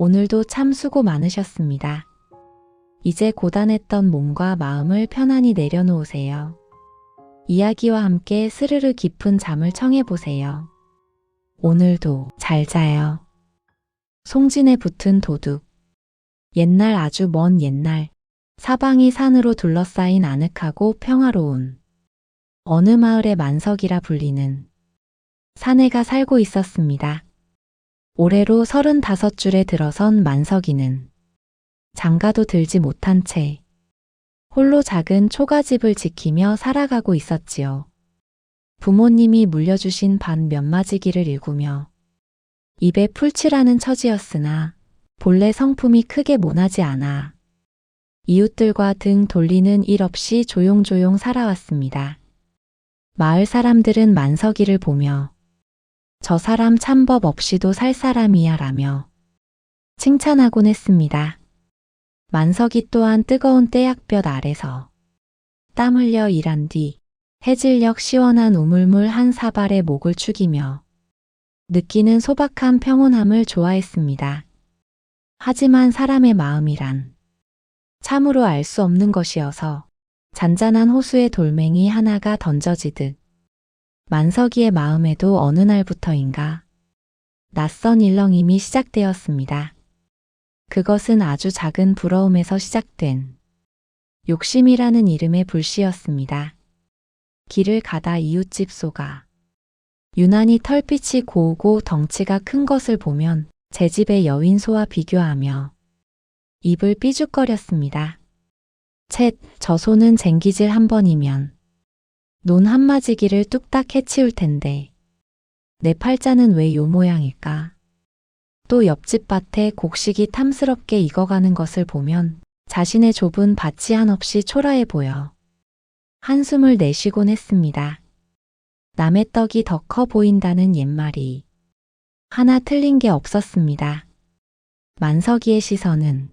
오늘도 참 수고 많으셨습니다. 이제 고단했던 몸과 마음을 편안히 내려놓으세요. 이야기와 함께 스르르 깊은 잠을 청해보세요. 오늘도 잘 자요. 송진에 붙은 도둑. 옛날 아주 먼 옛날, 사방이 산으로 둘러싸인 아늑하고 평화로운 어느 마을의 만석이라 불리는 사내가 살고 있었습니다. 올해로 35줄에 들어선 만석이는 장가도 들지 못한 채 홀로 작은 초가집을 지키며 살아가고 있었지요. 부모님이 물려주신 반 면마지기를 일구며 입에 풀칠하는 처지였으나 본래 성품이 크게 모나지 않아 이웃들과 등 돌리는 일 없이 조용조용 살아왔습니다. 마을 사람들은 만석이를 보며 저 사람 참 법 없이도 살 사람이야 라며 칭찬하곤 했습니다. 만석이 또한 뜨거운 떼약볕 아래서 땀 흘려 일한 뒤 해질녘 시원한 우물물 사발에 목을 축이며 느끼는 소박한 평온함을 좋아했습니다. 하지만 사람의 마음이란 참으로 알 수 없는 것이어서 잔잔한 호수에 돌멩이 하나가 던져지듯 만석이의 마음에도 어느 날부터인가 낯선 일렁임이 시작되었습니다. 그것은 아주 작은 부러움에서 시작된 욕심이라는 이름의 불씨였습니다. 길을 가다 이웃집 소가 유난히 털빛이 고우고 덩치가 큰 것을 보면 제 집의 여윈 소와 비교하며 입을 삐죽거렸습니다. 쳇, 저 소는 쟁기질 한 번이면 논 한마지기를 뚝딱 해치울 텐데 내 팔자는 왜 요 모양일까? 또 옆집 밭에 곡식이 탐스럽게 익어가는 것을 보면 자신의 좁은 밭이 한없이 초라해 보여 한숨을 내쉬곤 했습니다. 남의 떡이 더 커 보인다는 옛말이 하나 틀린 게 없었습니다. 만석이의 시선은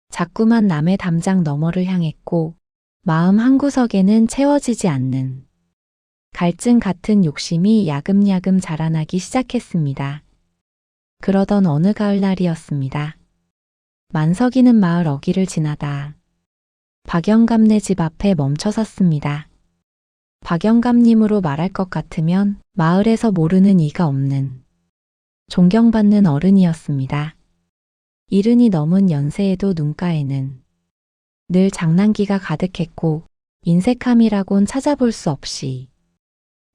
자꾸만 남의 담장 너머를 향했고 마음 한구석에는 채워지지 않는 갈증 같은 욕심이 야금야금 자라나기 시작했습니다. 그러던 어느 가을날이었습니다. 만석이는 마을 어귀를 지나다 박영감네 집 앞에 멈춰섰습니다. 박영감님으로 말할 것 같으면 마을에서 모르는 이가 없는 존경받는 어른이었습니다. 70이 넘은 연세에도 눈가에는 늘 장난기가 가득했고 인색함이라곤 찾아볼 수 없이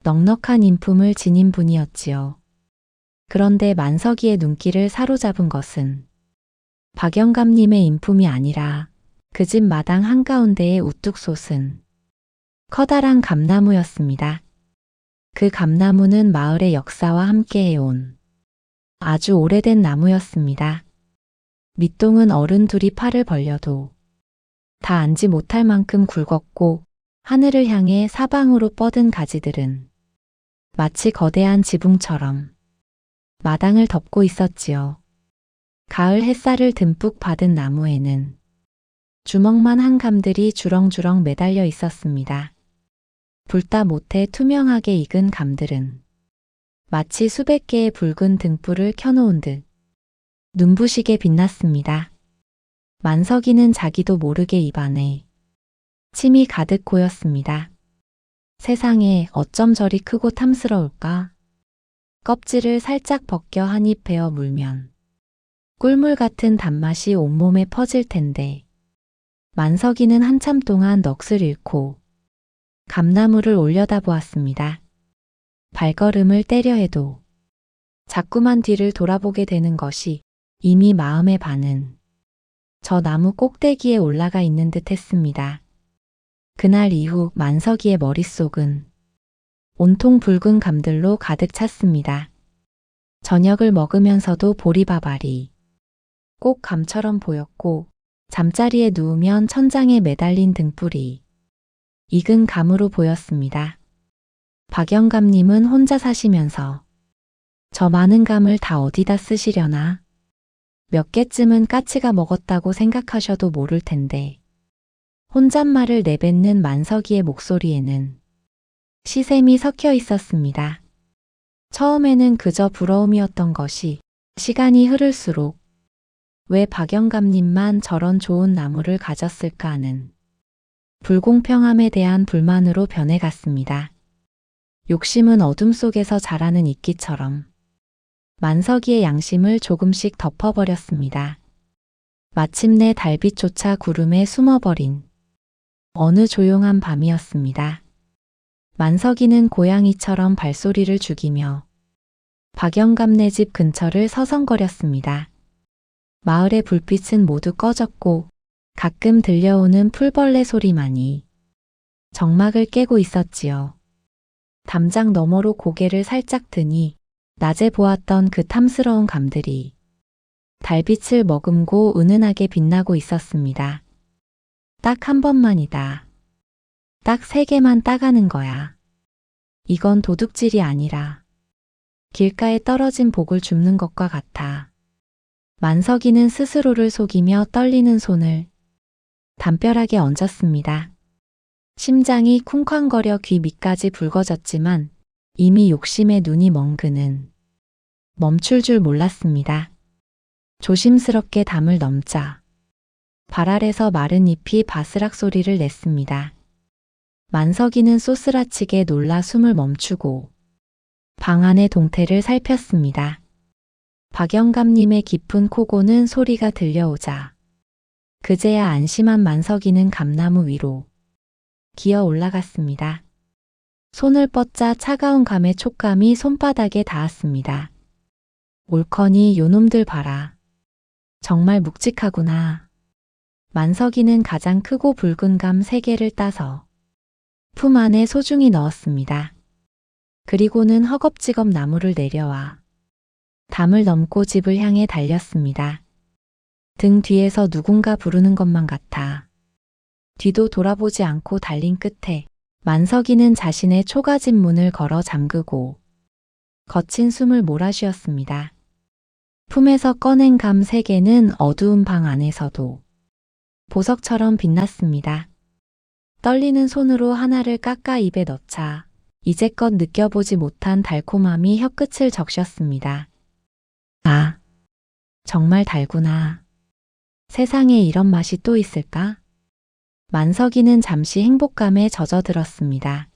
넉넉한 인품을 지닌 분이었지요. 그런데 만석이의 눈길을 사로잡은 것은 박영감님의 인품이 아니라 그 집 마당 한가운데에 우뚝 솟은 커다란 감나무였습니다. 그 감나무는 마을의 역사와 함께해온 아주 오래된 나무였습니다. 밑동은 어른 둘이 팔을 벌려도 다 앉지 못할 만큼 굵었고 하늘을 향해 사방으로 뻗은 가지들은 마치 거대한 지붕처럼 마당을 덮고 있었지요. 가을 햇살을 듬뿍 받은 나무에는 주먹만 한 감들이 주렁주렁 매달려 있었습니다. 불다 못해 투명하게 익은 감들은 마치 수백 개의 붉은 등불을 켜놓은 듯 눈부시게 빛났습니다. 만석이는 자기도 모르게 입안에 침이 가득 고였습니다. 세상에 어쩜 저리 크고 탐스러울까? 껍질을 살짝 벗겨 한 입 베어 물면 꿀물 같은 단맛이 온몸에 퍼질 텐데 만석이는 한참 동안 넋을 잃고 감나무를 올려다보았습니다. 발걸음을 떼려 해도 자꾸만 뒤를 돌아보게 되는 것이 이미 마음의 반은 저 나무 꼭대기에 올라가 있는 듯 했습니다. 그날 이후 만석이의 머릿속은 온통 붉은 감들로 가득 찼습니다. 저녁을 먹으면서도 보리밥알이 꼭 감처럼 보였고 잠자리에 누우면 천장에 매달린 등불이 익은 감으로 보였습니다. 박영감님은 혼자 사시면서 저 많은 감을 다 어디다 쓰시려나? 몇 개쯤은 까치가 먹었다고 생각하셔도 모를 텐데 혼잣말을 내뱉는 만석이의 목소리에는 시샘이 섞여 있었습니다. 처음에는 그저 부러움이었던 것이 시간이 흐를수록 왜 박영감님만 저런 좋은 나무를 가졌을까 하는 불공평함에 대한 불만으로 변해갔습니다. 욕심은 어둠 속에서 자라는 이끼처럼 만석이의 양심을 조금씩 덮어버렸습니다. 마침내 달빛조차 구름에 숨어버린 어느 조용한 밤이었습니다. 만석이는 고양이처럼 발소리를 죽이며 박영감네 집 근처를 서성거렸습니다. 마을의 불빛은 모두 꺼졌고 가끔 들려오는 풀벌레 소리만이 정막을 깨고 있었지요. 담장 너머로 고개를 살짝 드니 낮에 보았던 그 탐스러운 감들이 달빛을 머금고 은은하게 빛나고 있었습니다. 딱 한 번만이다. 딱 3개만 따가는 거야. 이건 도둑질이 아니라 길가에 떨어진 복을 줍는 것과 같아. 만석이는 스스로를 속이며 떨리는 손을 담벼락에 얹었습니다. 심장이 쿵쾅거려 귀 밑까지 붉어졌지만 이미 욕심에 눈이 먼 그는 멈출 줄 몰랐습니다. 조심스럽게 담을 넘자 발 아래서 마른 잎이 바스락 소리를 냈습니다. 만석이는 쏘스라치게 놀라 숨을 멈추고 방 안의 동태를 살폈습니다. 박영감님의 깊은 코고는 소리가 들려오자 그제야 안심한 만석이는 감나무 위로 기어 올라갔습니다. 손을 뻗자 차가운 감의 촉감이 손바닥에 닿았습니다. 옳거니 요놈들 봐라. 정말 묵직하구나. 만석이는 가장 크고 붉은 감 3개를 따서 품 안에 소중히 넣었습니다. 그리고는 허겁지겁 나무를 내려와 담을 넘고 집을 향해 달렸습니다. 등 뒤에서 누군가 부르는 것만 같아 뒤도 돌아보지 않고 달린 끝에 만석이는 자신의 초가집 문을 걸어 잠그고 거친 숨을 몰아쉬었습니다. 품에서 꺼낸 감 3개는 어두운 방 안에서도 보석처럼 빛났습니다. 떨리는 손으로 하나를 깎아 입에 넣자 이제껏 느껴보지 못한 달콤함이 혀끝을 적셨습니다. 아, 정말 달구나. 세상에 이런 맛이 또 있을까? 만석이는 잠시 행복감에 젖어들었습니다.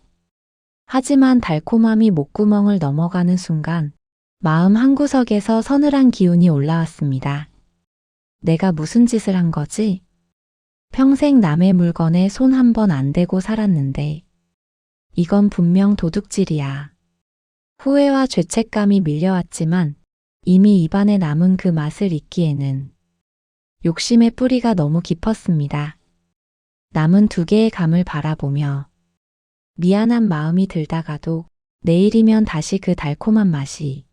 하지만 달콤함이 목구멍을 넘어가는 순간 마음 한구석에서 서늘한 기운이 올라왔습니다. 내가 무슨 짓을 한 거지? 평생 남의 물건에 손 한 번 안 대고 살았는데 이건 분명 도둑질이야. 후회와 죄책감이 밀려왔지만 이미 입안에 남은 그 맛을 잊기에는 욕심의 뿌리가 너무 깊었습니다. 남은 2개의 감을 바라보며 미안한 마음이 들다가도 내일이면 다시 그 달콤한 맛이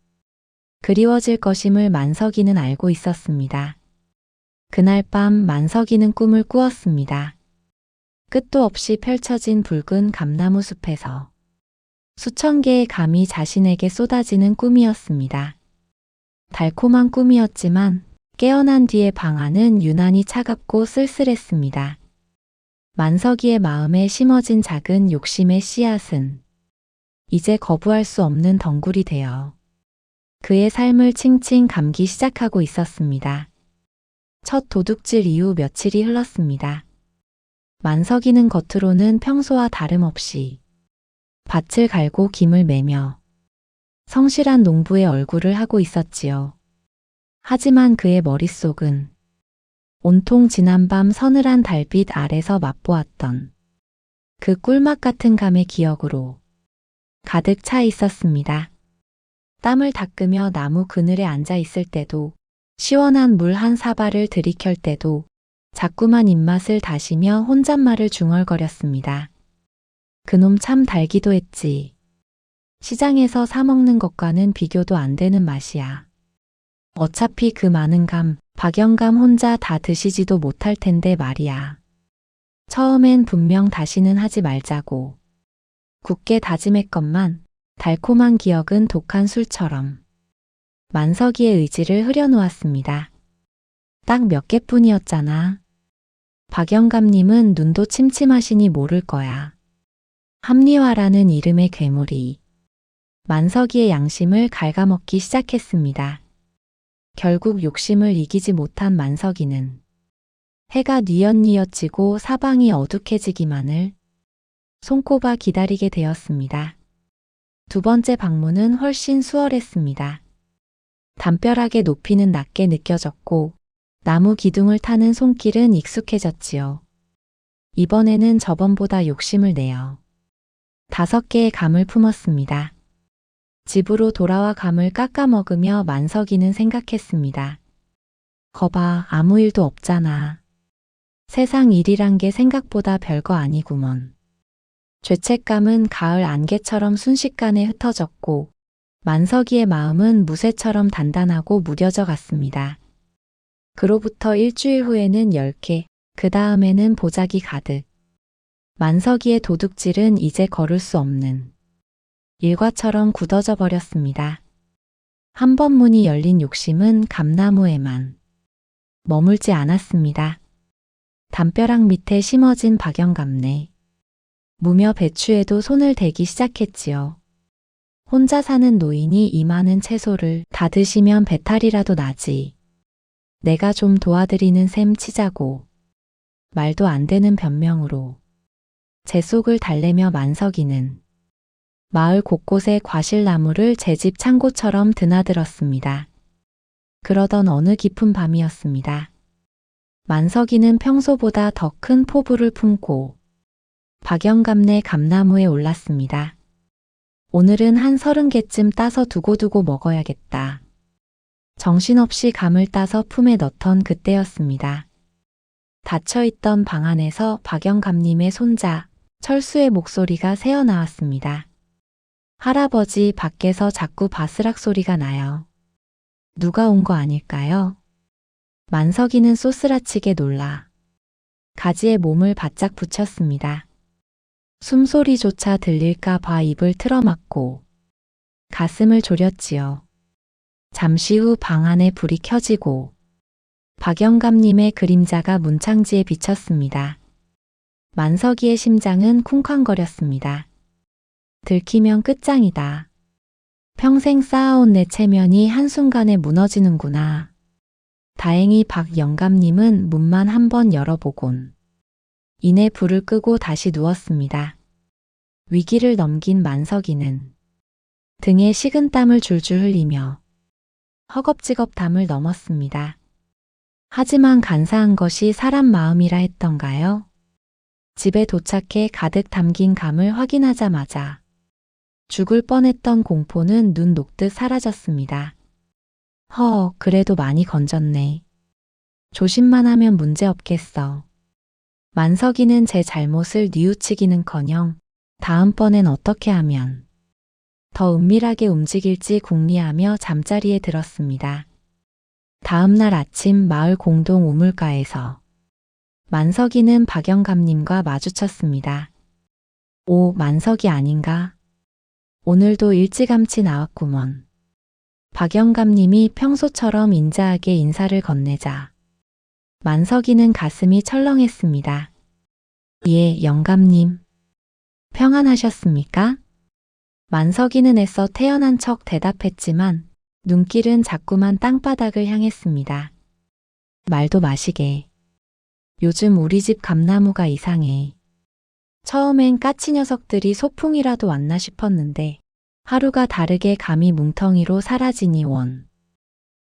그리워질 것임을 만석이는 알고 있었습니다. 그날 밤 만석이는 꿈을 꾸었습니다. 끝도 없이 펼쳐진 붉은 감나무 숲에서 수천 개의 감이 자신에게 쏟아지는 꿈이었습니다. 달콤한 꿈이었지만 깨어난 뒤의 방 안은 유난히 차갑고 쓸쓸했습니다. 만석이의 마음에 심어진 작은 욕심의 씨앗은 이제 거부할 수 없는 덩굴이 되어 그의 삶을 칭칭 감기 시작하고 있었습니다. 첫 도둑질 이후 며칠이 흘렀습니다. 만석이는 겉으로는 평소와 다름없이 밭을 갈고 김을 매며 성실한 농부의 얼굴을 하고 있었지요. 하지만 그의 머릿속은 온통 지난밤 서늘한 달빛 아래서 맛보았던 그 꿀맛 같은 감의 기억으로 가득 차 있었습니다. 땀을 닦으며 나무 그늘에 앉아 있을 때도 시원한 물 한 사발을 들이켤 때도 자꾸만 입맛을 다시며 혼잣말을 중얼거렸습니다. 그놈 참 달기도 했지. 시장에서 사 먹는 것과는 비교도 안 되는 맛이야. 어차피 그 많은 감, 박영감 혼자 다 드시지도 못할 텐데 말이야. 처음엔 분명 다시는 하지 말자고 굳게 다짐했건만 달콤한 기억은 독한 술처럼 만석이의 의지를 흐려놓았습니다. 딱 몇 개뿐이었잖아. 박영감님은 눈도 침침하시니 모를 거야. 합리화라는 이름의 괴물이 만석이의 양심을 갉아먹기 시작했습니다. 결국 욕심을 이기지 못한 만석이는 해가 뉘엿뉘엿 지고 사방이 어둑해지기만을 손꼽아 기다리게 되었습니다. 두 번째 방문은 훨씬 수월했습니다. 담벼락의 높이는 낮게 느껴졌고 나무 기둥을 타는 손길은 익숙해졌지요. 이번에는 저번보다 욕심을 내어 5개의 감을 품었습니다. 집으로 돌아와 감을 깎아 먹으며 만석이는 생각했습니다. 거봐, 아무 일도 없잖아. 세상 일이란 게 생각보다 별거 아니구먼. 죄책감은 가을 안개처럼 순식간에 흩어졌고 만석이의 마음은 무쇠처럼 단단하고 무뎌져 갔습니다. 그로부터 일주일 후에는 10개, 그 다음에는 보자기 가득. 만석이의 도둑질은 이제 거를 수 없는 일과처럼 굳어져 버렸습니다. 한 번 문이 열린 욕심은 감나무에만 머물지 않았습니다. 담벼락 밑에 심어진 박영감네, 무며 배추에도 손을 대기 시작했지요. 혼자 사는 노인이 이 많은 채소를 다 드시면 배탈이라도 나지. 내가 좀 도와드리는 셈 치자고. 말도 안 되는 변명으로 제 속을 달래며 만석이는 마을 곳곳에 과실나무를 제 집 창고처럼 드나들었습니다. 그러던 어느 깊은 밤이었습니다. 만석이는 평소보다 더 큰 포부를 품고 박영감네 감나무에 올랐습니다. 오늘은 한 30개쯤 따서 두고두고 먹어야겠다. 정신없이 감을 따서 품에 넣던 그때였습니다. 닫혀있던 방 안에서 박영감님의 손자 철수의 목소리가 새어나왔습니다. 할아버지, 밖에서 자꾸 바스락 소리가 나요. 누가 온 거 아닐까요? 만석이는 쏘스라치게 놀라 가지에 몸을 바짝 붙였습니다. 숨소리조차 들릴까 봐 입을 틀어막고 가슴을 졸였지요. 잠시 후 방 안에 불이 켜지고 박영감님의 그림자가 문창지에 비쳤습니다. 만석이의 심장은 쿵쾅거렸습니다. 들키면 끝장이다. 평생 쌓아온 내 체면이 한순간에 무너지는구나. 다행히 박영감님은 문만 한번 열어보곤 이내 불을 끄고 다시 누웠습니다. 위기를 넘긴 만석이는 등에 식은땀을 줄줄 흘리며 허겁지겁 담을 넘었습니다. 하지만 간사한 것이 사람 마음이라 했던가요? 집에 도착해 가득 담긴 감을 확인하자마자 죽을 뻔했던 공포는 눈 녹듯 사라졌습니다. 그래도 많이 건졌네. 조심만 하면 문제 없겠어. 만석이는 제 잘못을 뉘우치기는커녕 다음번엔 어떻게 하면 더 은밀하게 움직일지 궁리하며 잠자리에 들었습니다. 다음 날 아침 마을 공동 우물가에서 만석이는 박영감님과 마주쳤습니다. 오, 만석이 아닌가? 오늘도 일찌감치 나왔구먼. 박영감님이 평소처럼 인자하게 인사를 건네자 만석이는 가슴이 철렁했습니다. 예, 영감님. 평안하셨습니까? 만석이는 애써 태어난 척 대답했지만 눈길은 자꾸만 땅바닥을 향했습니다. 말도 마시게. 요즘 우리 집 감나무가 이상해. 처음엔 까치 녀석들이 소풍이라도 왔나 싶었는데 하루가 다르게 감이 뭉텅이로 사라지니 원.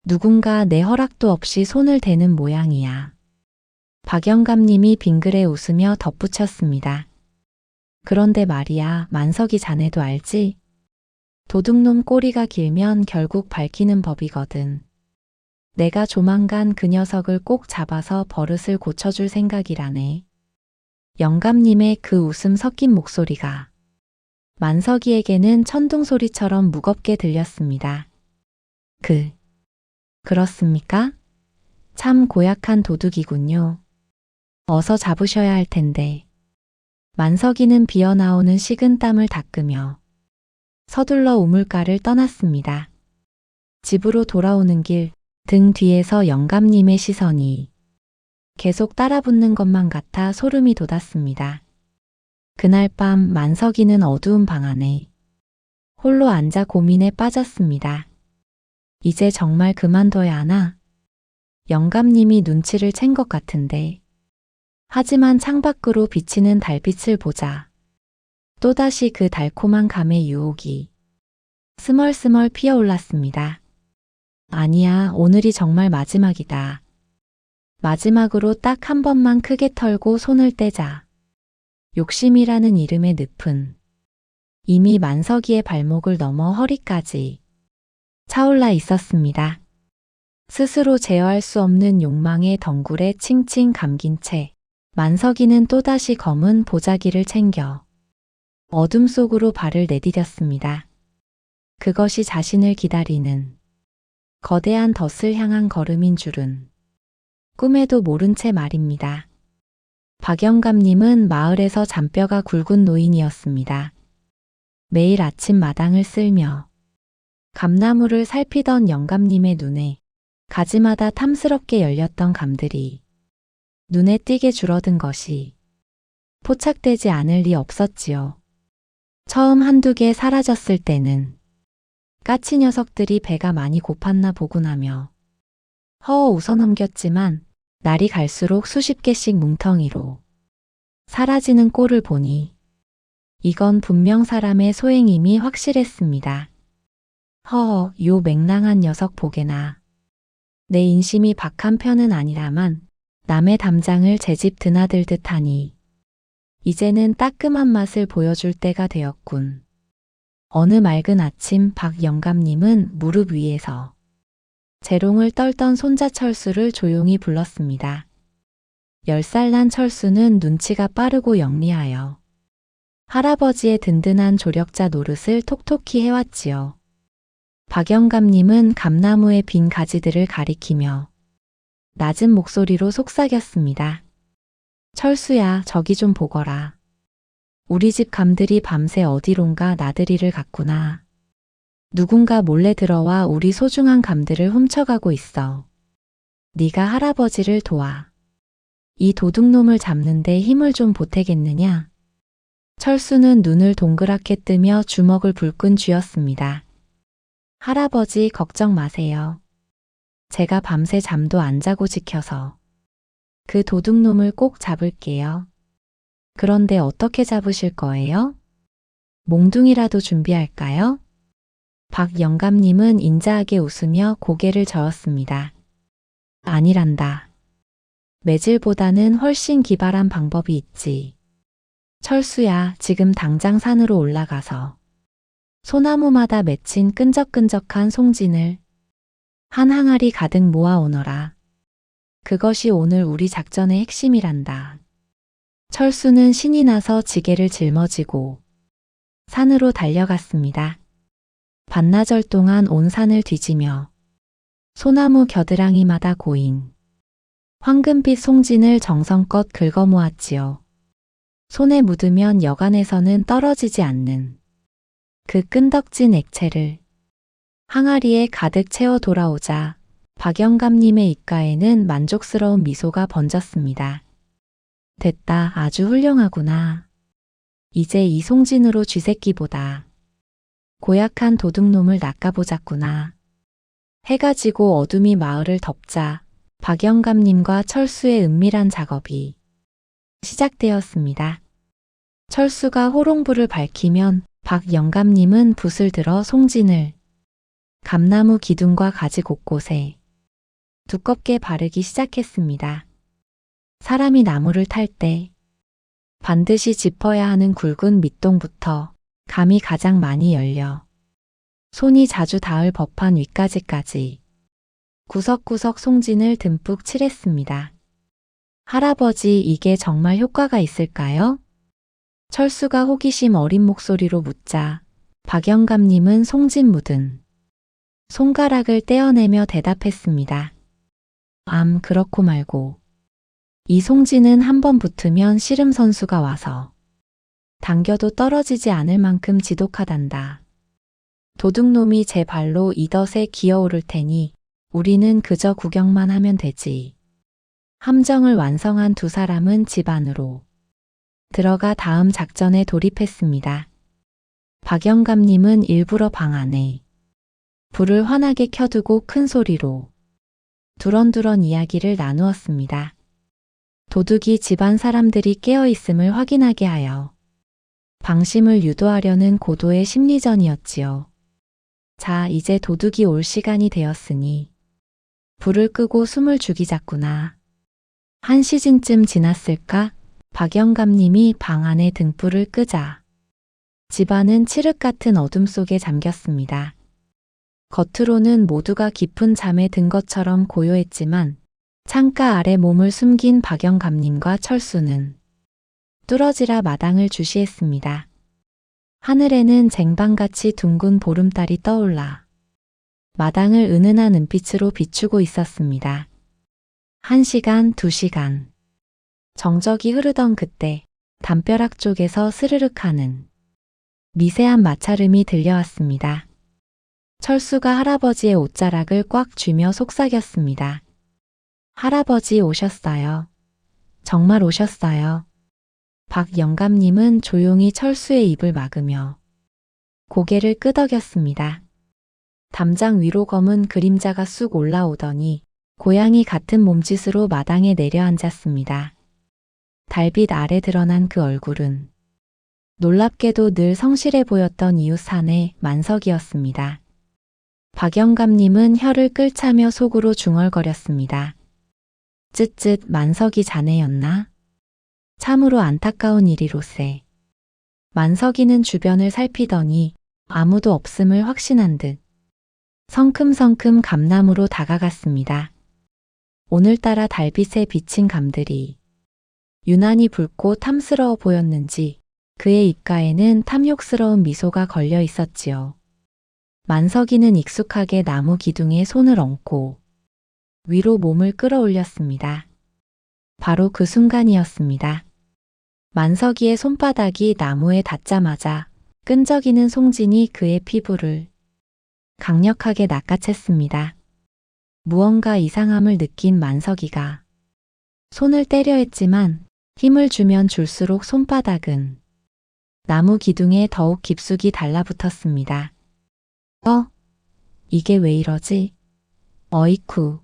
누군가 내 허락도 없이 손을 대는 모양이야. 박영감님이 빙그레 웃으며 덧붙였습니다. 그런데 말이야, 만석이 자네도 알지? 도둑놈 꼬리가 길면 결국 밝히는 법이거든. 내가 조만간 그 녀석을 꼭 잡아서 버릇을 고쳐줄 생각이라네. 영감님의 그 웃음 섞인 목소리가 만석이에게는 천둥소리처럼 무겁게 들렸습니다. 그렇습니까? 참 고약한 도둑이군요. 어서 잡으셔야 할 텐데. 만석이는 비어나오는 식은땀을 닦으며 서둘러 우물가를 떠났습니다. 집으로 돌아오는 길 등 뒤에서 영감님의 시선이 계속 따라붙는 것만 같아 소름이 돋았습니다. 그날 밤 만석이는 어두운 방 안에 홀로 앉아 고민에 빠졌습니다. 이제 정말 그만둬야 하나? 영감님이 눈치를 챈 것 같은데. 하지만 창밖으로 비치는 달빛을 보자 또다시 그 달콤한 감의 유혹이 스멀스멀 피어올랐습니다. 아니야, 오늘이 정말 마지막이다. 마지막으로 딱 한 번만 크게 털고 손을 떼자. 욕심이라는 이름의 늪은 이미 만석이의 발목을 넘어 허리까지 차올라 있었습니다. 스스로 제어할 수 없는 욕망의 덩굴에 칭칭 감긴 채 만석이는 또다시 검은 보자기를 챙겨 어둠 속으로 발을 내디뎠습니다. 그것이 자신을 기다리는 거대한 덫을 향한 걸음인 줄은 꿈에도 모른 채 말입니다. 박영감님은 마을에서 잔뼈가 굵은 노인이었습니다. 매일 아침 마당을 쓸며 감나무를 살피던 영감님의 눈에 가지마다 탐스럽게 열렸던 감들이 눈에 띄게 줄어든 것이 포착되지 않을 리 없었지요. 처음 한두 개 사라졌을 때는 까치 녀석들이 배가 많이 고팠나 보군 하며 허어 웃어넘겼지만 날이 갈수록 수십 개씩 뭉텅이로 사라지는 꼴을 보니 이건 분명 사람의 소행임이 확실했습니다. 허허, 요 맹랑한 녀석 보게나. 내 인심이 박한 편은 아니라만 남의 담장을 제 집 드나들듯 하니 이제는 따끔한 맛을 보여줄 때가 되었군. 어느 맑은 아침 박 영감님은 무릎 위에서 재롱을 떨던 손자 철수를 조용히 불렀습니다. 10살 난 철수는 눈치가 빠르고 영리하여 할아버지의 든든한 조력자 노릇을 톡톡히 해왔지요. 박영감님은 감나무의 빈 가지들을 가리키며 낮은 목소리로 속삭였습니다. 철수야, 저기 좀 보거라. 우리 집 감들이 밤새 어디론가 나들이를 갔구나. 누군가 몰래 들어와 우리 소중한 감들을 훔쳐가고 있어. 네가 할아버지를 도와. 이 도둑놈을 잡는데 힘을 좀 보태겠느냐? 철수는 눈을 동그랗게 뜨며 주먹을 불끈 쥐었습니다. 할아버지 걱정 마세요. 제가 밤새 잠도 안 자고 지켜서 그 도둑놈을 꼭 잡을게요. 그런데 어떻게 잡으실 거예요? 몽둥이라도 준비할까요? 박 영감님은 인자하게 웃으며 고개를 저었습니다. 아니란다. 매질보다는 훨씬 기발한 방법이 있지. 철수야, 지금 당장 산으로 올라가서 소나무마다 맺힌 끈적끈적한 송진을 한 항아리 가득 모아오너라. 그것이 오늘 우리 작전의 핵심이란다. 철수는 신이 나서 지게를 짊어지고 산으로 달려갔습니다. 반나절 동안 온 산을 뒤지며 소나무 겨드랑이마다 고인 황금빛 송진을 정성껏 긁어모았지요. 손에 묻으면 여간에서는 떨어지지 않는 그 끈덕진 액체를 항아리에 가득 채워 돌아오자 박영감님의 입가에는 만족스러운 미소가 번졌습니다. 됐다, 아주 훌륭하구나. 이제 이 송진으로 쥐새끼보다 고약한 도둑놈을 낚아보자꾸나. 해가 지고 어둠이 마을을 덮자 박영감님과 철수의 은밀한 작업이 시작되었습니다. 철수가 호롱불을 밝히면 박 영감님은 붓을 들어 송진을 감나무 기둥과 가지 곳곳에 두껍게 바르기 시작했습니다. 사람이 나무를 탈 때 반드시 짚어야 하는 굵은 밑동부터 감이 가장 많이 열려 손이 자주 닿을 법한 윗가지까지 구석구석 송진을 듬뿍 칠했습니다. 할아버지, 이게 정말 효과가 있을까요? 철수가 호기심 어린 목소리로 묻자 박영감님은 송진 묻은 손가락을 떼어내며 대답했습니다. 그렇고 말고. 이 송진은 한 번 붙으면 씨름 선수가 와서 당겨도 떨어지지 않을 만큼 지독하단다. 도둑놈이 제 발로 이 덫에 기어오를 테니 우리는 그저 구경만 하면 되지. 함정을 완성한 두 사람은 집 안으로 들어가 다음 작전에 돌입했습니다. 박영감님은 일부러 방 안에 불을 환하게 켜두고 큰 소리로 두런두런 이야기를 나누었습니다. 도둑이 집안 사람들이 깨어있음을 확인하게 하여 방심을 유도하려는 고도의 심리전이었지요. 자, 이제 도둑이 올 시간이 되었으니 불을 끄고 숨을 죽이자꾸나. 1시즌쯤 지났을까? 박영감님이 방 안에 등불을 끄자 집안은 칠흑 같은 어둠 속에 잠겼습니다. 겉으로는 모두가 깊은 잠에 든 것처럼 고요했지만 창가 아래 몸을 숨긴 박영감님과 철수는 뚫어지라 마당을 주시했습니다. 하늘에는 쟁반같이 둥근 보름달이 떠올라 마당을 은은한 은빛으로 비추고 있었습니다. 1시간, 2시간. 정적이 흐르던 그때 담벼락 쪽에서 스르륵 하는 미세한 마찰음이 들려왔습니다. 철수가 할아버지의 옷자락을 꽉 쥐며 속삭였습니다. 할아버지 오셨어요. 정말 오셨어요. 박 영감님은 조용히 철수의 입을 막으며 고개를 끄덕였습니다. 담장 위로 검은 그림자가 쑥 올라오더니 고양이 같은 몸짓으로 마당에 내려앉았습니다. 달빛 아래 드러난 그 얼굴은 놀랍게도 늘 성실해 보였던 이웃 사내 만석이었습니다. 박영감님은 혀를 끌차며 속으로 중얼거렸습니다. 쯧쯧, 만석이 자네였나? 참으로 안타까운 일이로세. 만석이는 주변을 살피더니 아무도 없음을 확신한 듯 성큼성큼 감람으로 다가갔습니다. 오늘따라 달빛에 비친 감들이 유난히 붉고 탐스러워 보였는지 그의 입가에는 탐욕스러운 미소가 걸려 있었지요. 만석이는 익숙하게 나무 기둥에 손을 얹고 위로 몸을 끌어올렸습니다. 바로 그 순간이었습니다. 만석이의 손바닥이 나무에 닿자마자 끈적이는 송진이 그의 피부를 강력하게 낚아챘습니다. 무언가 이상함을 느낀 만석이가 손을 때려 했지만 힘을 주면 줄수록 손바닥은 나무 기둥에 더욱 깊숙이 달라붙었습니다. 이게 왜 이러지? 어이쿠.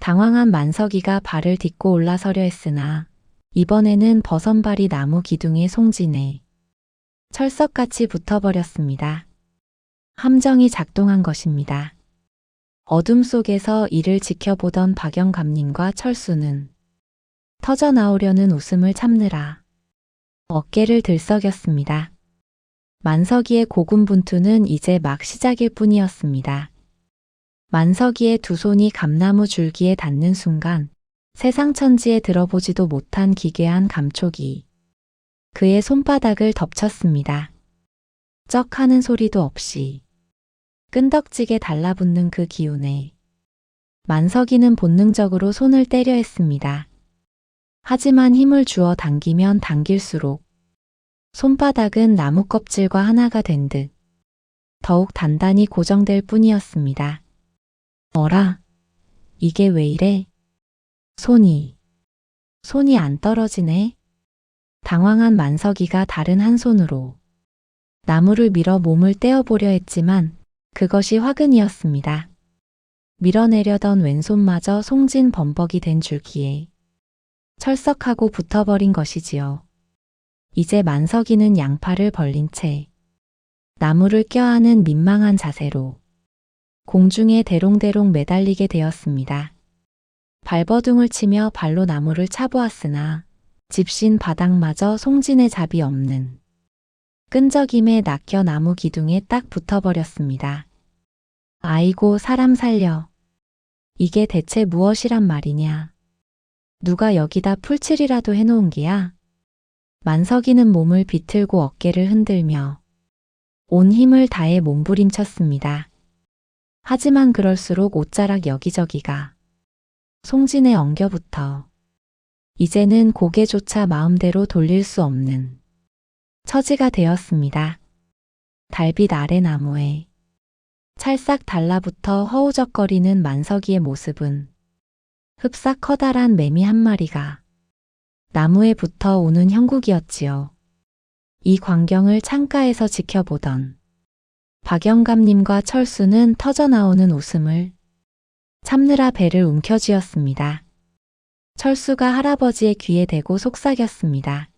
당황한 만석이가 발을 딛고 올라서려 했으나 이번에는 버선발이 나무 기둥의 송진에 철석같이 붙어버렸습니다. 함정이 작동한 것입니다. 어둠 속에서 이를 지켜보던 박영감님과 철수는 터져나오려는 웃음을 참느라 어깨를 들썩였습니다. 만석이의 고군분투는 이제 막 시작일 뿐이었습니다. 만석이의 두 손이 감나무 줄기에 닿는 순간 세상 천지에 들어보지도 못한 기괴한 감촉이 그의 손바닥을 덮쳤습니다. 쩍 하는 소리도 없이 끈덕지게 달라붙는 그 기운에 만석이는 본능적으로 손을 때려 했습니다. 하지만 힘을 주어 당기면 당길수록 손바닥은 나무 껍질과 하나가 된 듯 더욱 단단히 고정될 뿐이었습니다. 어라, 이게 왜 이래? 손이 안 떨어지네? 당황한 만석이가 다른 한 손으로 나무를 밀어 몸을 떼어보려 했지만 그것이 화근이었습니다. 밀어내려던 왼손마저 송진 범벅이 된 줄기에 철썩하고 붙어버린 것이지요. 이제 만석이는 양팔을 벌린 채 나무를 껴안은 민망한 자세로 공중에 대롱대롱 매달리게 되었습니다. 발버둥을 치며 발로 나무를 차보았으나 집신 바닥마저 송진의 잡이 없는 끈적임에 낚여 나무 기둥에 딱 붙어버렸습니다. 아이고, 사람 살려. 이게 대체 무엇이란 말이냐. 누가 여기다 풀칠이라도 해놓은 게야? 만석이는 몸을 비틀고 어깨를 흔들며 온 힘을 다해 몸부림쳤습니다. 하지만 그럴수록 옷자락 여기저기가 송진에 엉겨붙어 이제는 고개조차 마음대로 돌릴 수 없는 처지가 되었습니다. 달빛 아래 나무에 찰싹 달라붙어 허우적거리는 만석이의 모습은 흡사 커다란 매미 한 마리가 나무에 붙어 우는 형국이었지요. 이 광경을 창가에서 지켜보던 박영감님과 철수는 터져나오는 웃음을 참느라 배를 움켜쥐었습니다. 철수가 할아버지의 귀에 대고 속삭였습니다.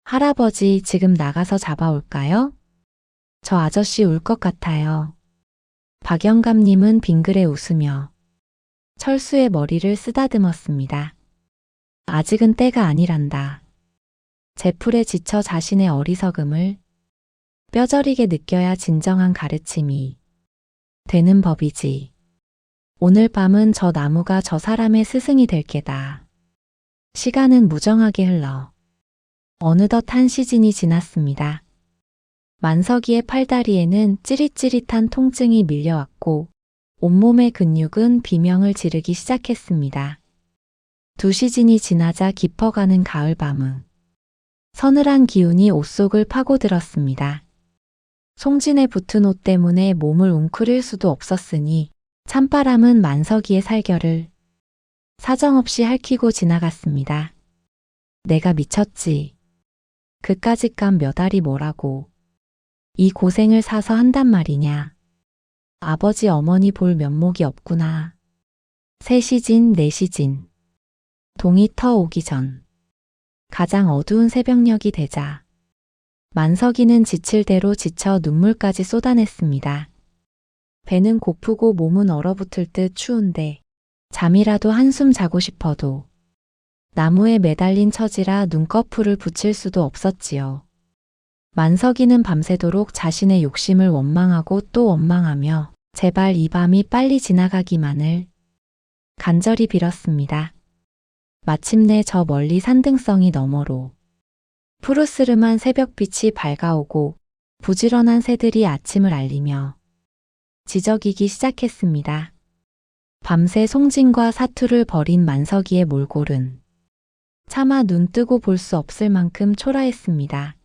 할아버지, 지금 나가서 잡아올까요? 저 아저씨 울 것 같아요. 박영감님은 빙그레 웃으며 철수의 머리를 쓰다듬었습니다. 아직은 때가 아니란다. 제풀에 지쳐 자신의 어리석음을 뼈저리게 느껴야 진정한 가르침이 되는 법이지. 오늘 밤은 저 나무가 저 사람의 스승이 될 게다. 시간은 무정하게 흘러 어느덧 한 시즌이 지났습니다. 만석이의 팔다리에는 찌릿찌릿한 통증이 밀려왔고 온몸의 근육은 비명을 지르기 시작했습니다. 2시즌이 지나자 깊어가는 가을 밤은 서늘한 기운이 옷 속을 파고들었습니다. 송진에 붙은 옷 때문에 몸을 웅크릴 수도 없었으니 찬바람은 만석이의 살결을 사정없이 핥히고 지나갔습니다. 내가 미쳤지. 그까짓 값 몇 알이 뭐라고. 이 고생을 사서 한단 말이냐. 아버지 어머니 볼 면목이 없구나. 3시즌 4시즌. 동이 터 오기 전. 가장 어두운 새벽녘이 되자 만석이는 지칠 대로 지쳐 눈물까지 쏟아냈습니다. 배는 고프고 몸은 얼어붙을 듯 추운데 잠이라도 한숨 자고 싶어도 나무에 매달린 처지라 눈꺼풀을 붙일 수도 없었지요. 만석이는 밤새도록 자신의 욕심을 원망하고 또 원망하며 제발 이 밤이 빨리 지나가기만을 간절히 빌었습니다. 마침내 저 멀리 산등성이 너머로 푸르스름한 새벽빛이 밝아오고 부지런한 새들이 아침을 알리며 지저귀기 시작했습니다. 밤새 송진과 사투를 벌인 만석이의 몰골은 차마 눈 뜨고 볼 수 없을 만큼 초라했습니다.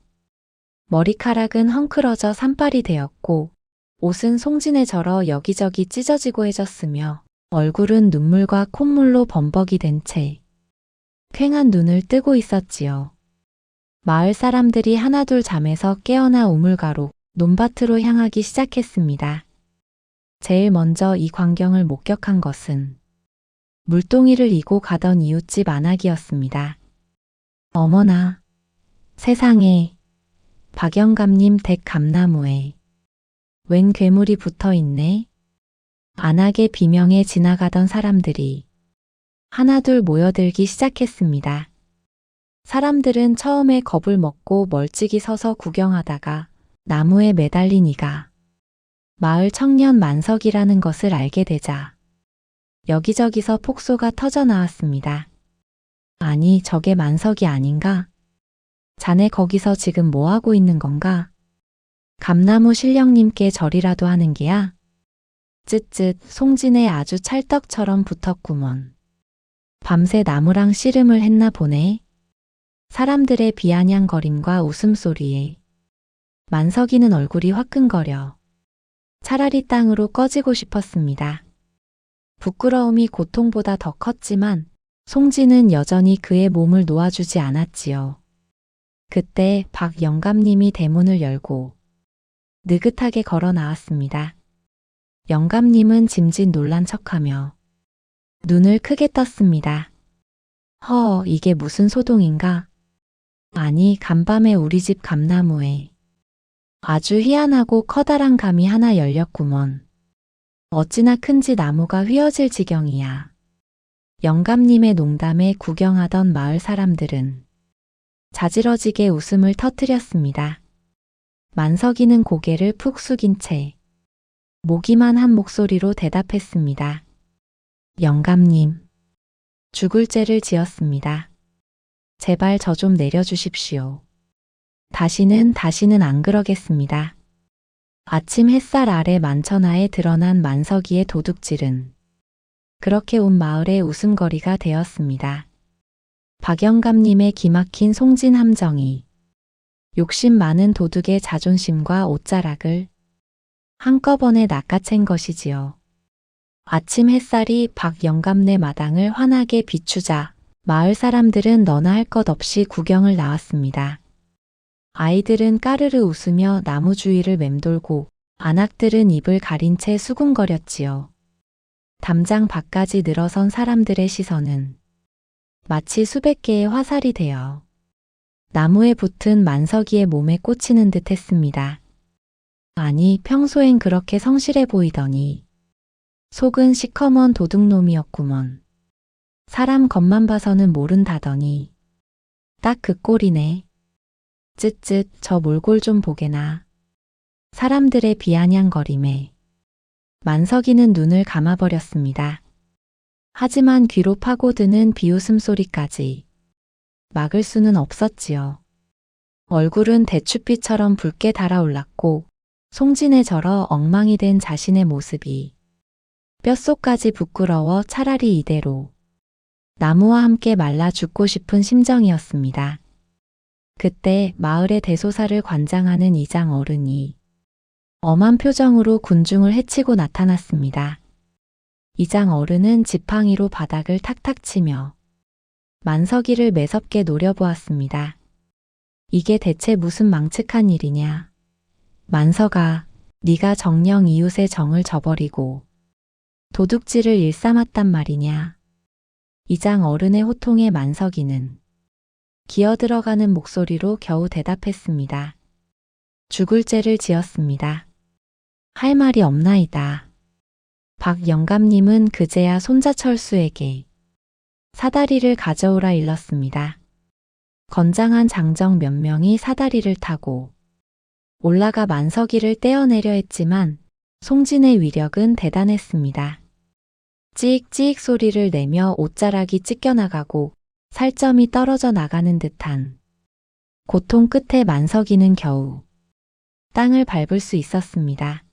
머리카락은 헝클어져 산발이 되었고 옷은 송진에 절어 여기저기 찢어지고 해졌으며 얼굴은 눈물과 콧물로 범벅이 된 채 퀭한 눈을 뜨고 있었지요. 마을 사람들이 하나둘 잠에서 깨어나 우물가로 논밭으로 향하기 시작했습니다. 제일 먼저 이 광경을 목격한 것은 물동이를 이고 가던 이웃집 안악이었습니다. 어머나, 세상에, 박영감님 댁 감나무에 웬 괴물이 붙어있네. 안악의 비명에 지나가던 사람들이 하나둘 모여들기 시작했습니다. 사람들은 처음에 겁을 먹고 멀찍이 서서 구경하다가 나무에 매달린 이가 마을 청년 만석이라는 것을 알게 되자 여기저기서 폭소가 터져 나왔습니다. 아니, 저게 만석이 아닌가? 자네 거기서 지금 뭐하고 있는 건가? 감나무 신령님께 절이라도 하는 게야? 쯧쯧, 송진에 아주 찰떡처럼 붙었구먼. 밤새 나무랑 씨름을 했나 보네. 사람들의 비아냥거림과 웃음소리에 만석이는 얼굴이 화끈거려 차라리 땅으로 꺼지고 싶었습니다. 부끄러움이 고통보다 더 컸지만 송진은 여전히 그의 몸을 놓아주지 않았지요. 그때 박 영감님이 대문을 열고 느긋하게 걸어 나왔습니다. 영감님은 짐짓 놀란 척하며 눈을 크게 떴습니다. 이게 무슨 소동인가? 아니, 간밤에 우리 집 감나무에 아주 희한하고 커다란 감이 하나 열렸구먼. 어찌나 큰지 나무가 휘어질 지경이야. 영감님의 농담에 구경하던 마을 사람들은 자지러지게 웃음을 터뜨렸습니다. 만석이는 고개를 푹 숙인 채 모기만 한 목소리로 대답했습니다. 영감님, 죽을 죄를 지었습니다. 제발 저 좀 내려주십시오. 다시는 안 그러겠습니다. 아침 햇살 아래 만천하에 드러난 만석이의 도둑질은 그렇게 온 마을의 웃음거리가 되었습니다. 박영감님의 기막힌 송진 함정이 욕심 많은 도둑의 자존심과 옷자락을 한꺼번에 낚아챈 것이지요. 아침 햇살이 박영감네 마당을 환하게 비추자 마을 사람들은 너나 할 것 없이 구경을 나왔습니다. 아이들은 까르르 웃으며 나무 주위를 맴돌고 안악들은 입을 가린 채 수군거렸지요. 담장 밖까지 늘어선 사람들의 시선은 마치 수백 개의 화살이 되어 나무에 붙은 만석이의 몸에 꽂히는 듯 했습니다. 아니, 평소엔 그렇게 성실해 보이더니 속은 시커먼 도둑놈이었구먼. 사람 겉만 봐서는 모른다더니 딱 그 꼴이네. 쯧쯧, 저 몰골 좀 보게나. 사람들의 비아냥거림에 만석이는 눈을 감아버렸습니다. 하지만 귀로 파고드는 비웃음 소리까지 막을 수는 없었지요. 얼굴은 대추빛처럼 붉게 달아올랐고 송진에 절어 엉망이 된 자신의 모습이 뼛속까지 부끄러워 차라리 이대로 나무와 함께 말라 죽고 싶은 심정이었습니다. 그때 마을의 대소사를 관장하는 이장 어른이 엄한 표정으로 군중을 해치고 나타났습니다. 이장 어른은 지팡이로 바닥을 탁탁 치며 만석이를 매섭게 노려보았습니다. 이게 대체 무슨 망측한 일이냐. 만석아, 네가 정녕 이웃의 정을 저버리고 도둑질을 일삼았단 말이냐. 이장 어른의 호통에 만석이는 기어들어가는 목소리로 겨우 대답했습니다. 죽을 죄를 지었습니다. 할 말이 없나이다. 박 영감님은 그제야 손자 철수에게 사다리를 가져오라 일렀습니다. 건장한 장정 몇 명이 사다리를 타고 올라가 만석이를 떼어내려 했지만 송진의 위력은 대단했습니다. 찍찍 소리를 내며 옷자락이 찢겨나가고 살점이 떨어져 나가는 듯한 고통 끝에 만석이는 겨우 땅을 밟을 수 있었습니다.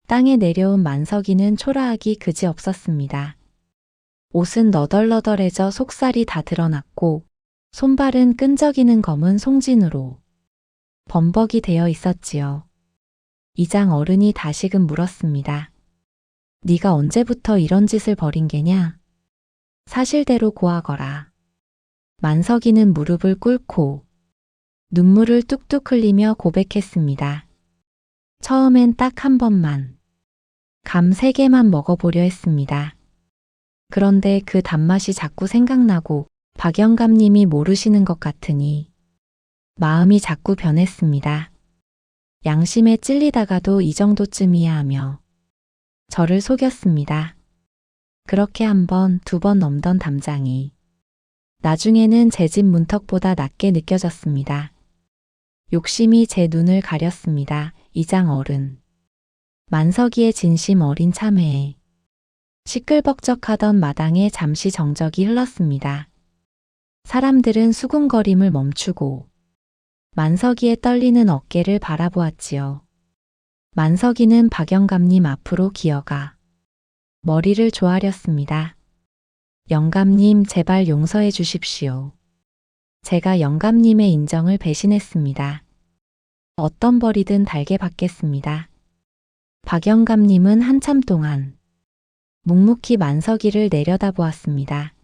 땅에 내려온 만석이는 초라하기 그지없었습니다. 옷은 너덜너덜해져 속살이 다 드러났고 손발은 끈적이는 검은 송진으로 범벅이 되어 있었지요. 이장 어른이 다시금 물었습니다. 네가 언제부터 이런 짓을 벌인 게냐? 사실대로 고하거라. 만석이는 무릎을 꿇고 눈물을 뚝뚝 흘리며 고백했습니다. 처음엔 딱 한 번만 감 3개만 먹어보려 했습니다. 그런데 그 단맛이 자꾸 생각나고 박 영감님이 모르시는 것 같으니 마음이 자꾸 변했습니다. 양심에 찔리다가도 이 정도쯤이야 하며 저를 속였습니다. 그렇게 1번, 2번 넘던 담장이 나중에는 제 집 문턱보다 낮게 느껴졌습니다. 욕심이 제 눈을 가렸습니다. 이장 어른. 만석이의 진심 어린 참회에 시끌벅적하던 마당에 잠시 정적이 흘렀습니다. 사람들은 수군거림을 멈추고 만석이의 떨리는 어깨를 바라보았지요. 만석이는 박 영감님 앞으로 기어가 머리를 조아렸습니다. 영감님, 제발 용서해 주십시오. 제가 영감님의 인정을 배신했습니다. 어떤 벌이든 달게 받겠습니다. 박 영감님은 한참 동안 묵묵히 만석이를 내려다보았습니다.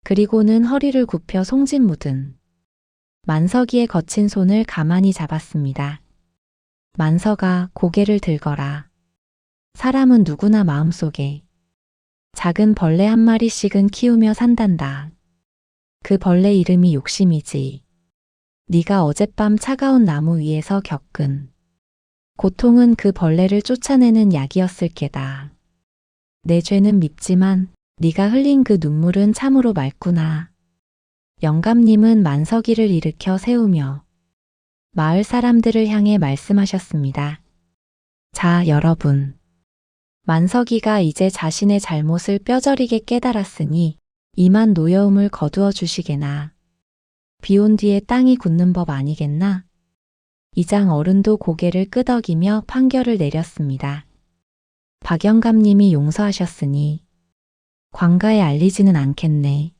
그리고는 허리를 굽혀 송진 묻은 만석이의 거친 손을 가만히 잡았습니다. 만석아, 고개를 들거라. 사람은 누구나 마음속에 작은 벌레 한 마리씩은 키우며 산단다. 그 벌레 이름이 욕심이지. 네가 어젯밤 차가운 나무 위에서 겪은 고통은 그 벌레를 쫓아내는 약이었을 게다. 내 죄는 밉지만 네가 흘린 그 눈물은 참으로 맑구나. 영감님은 만석이를 일으켜 세우며 마을 사람들을 향해 말씀하셨습니다. 자, 여러분. 만석이가 이제 자신의 잘못을 뼈저리게 깨달았으니 이만 노여움을 거두어 주시게나. 비온 뒤에 땅이 굳는 법 아니겠나? 이장 어른도 고개를 끄덕이며 판결을 내렸습니다. 박 영감님이 용서하셨으니 관가에 알리지는 않겠네.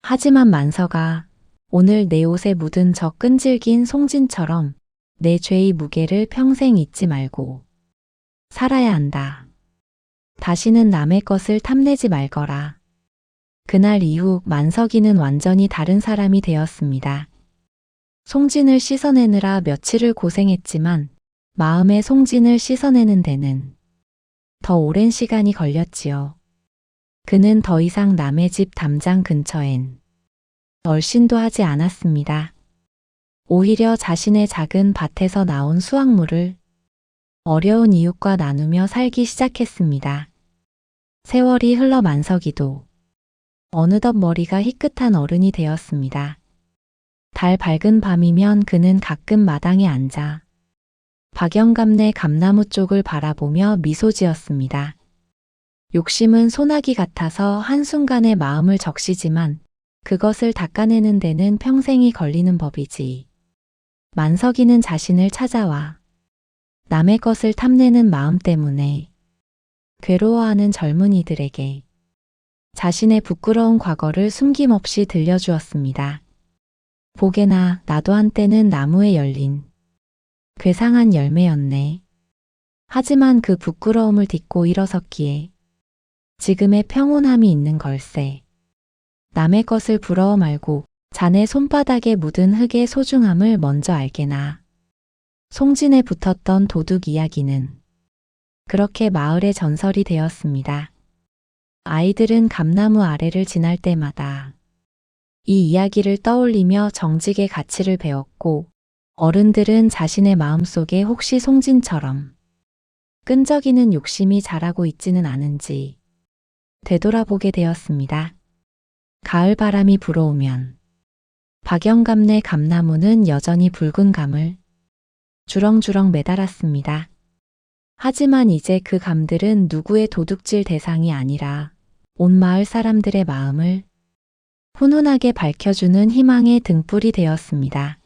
하지만 만석아, 오늘 내 옷에 묻은 저 끈질긴 송진처럼 내 죄의 무게를 평생 잊지 말고 살아야 한다. 다시는 남의 것을 탐내지 말거라. 그날 이후 만석이는 완전히 다른 사람이 되었습니다. 송진을 씻어내느라 며칠을 고생했지만 마음의 송진을 씻어내는 데는 더 오랜 시간이 걸렸지요. 그는 더 이상 남의 집 담장 근처엔 얼씬도 하지 않았습니다. 오히려 자신의 작은 밭에서 나온 수확물을 어려운 이웃과 나누며 살기 시작했습니다. 세월이 흘러 만석이도 어느덧 머리가 희끗한 어른이 되었습니다. 달 밝은 밤이면 그는 가끔 마당에 앉아 박영감네 감나무 쪽을 바라보며 미소 지었습니다. 욕심은 소나기 같아서 한순간에 마음을 적시지만 그것을 닦아내는 데는 평생이 걸리는 법이지. 만석이는 자신을 찾아와 남의 것을 탐내는 마음 때문에 괴로워하는 젊은이들에게 자신의 부끄러운 과거를 숨김없이 들려주었습니다. 보게나 나도 한때는 나무에 열린 괴상한 열매였네. 하지만 그 부끄러움을 딛고 일어섰기에 지금의 평온함이 있는 걸세. 남의 것을 부러워 말고 자네 손바닥에 묻은 흙의 소중함을 먼저 알게나. 송진에 붙었던 도둑 이야기는 그렇게 마을의 전설이 되었습니다. 아이들은 감나무 아래를 지날 때마다 이 이야기를 떠올리며 정직의 가치를 배웠고, 어른들은 자신의 마음속에 혹시 송진처럼 끈적이는 욕심이 자라고 있지는 않은지 되돌아보게 되었습니다. 가을 바람이 불어오면 박영감네 감나무는 여전히 붉은 감을 주렁주렁 매달았습니다. 하지만 이제 그 감들은 누구의 도둑질 대상이 아니라 온 마을 사람들의 마음을 훈훈하게 밝혀주는 희망의 등불이 되었습니다.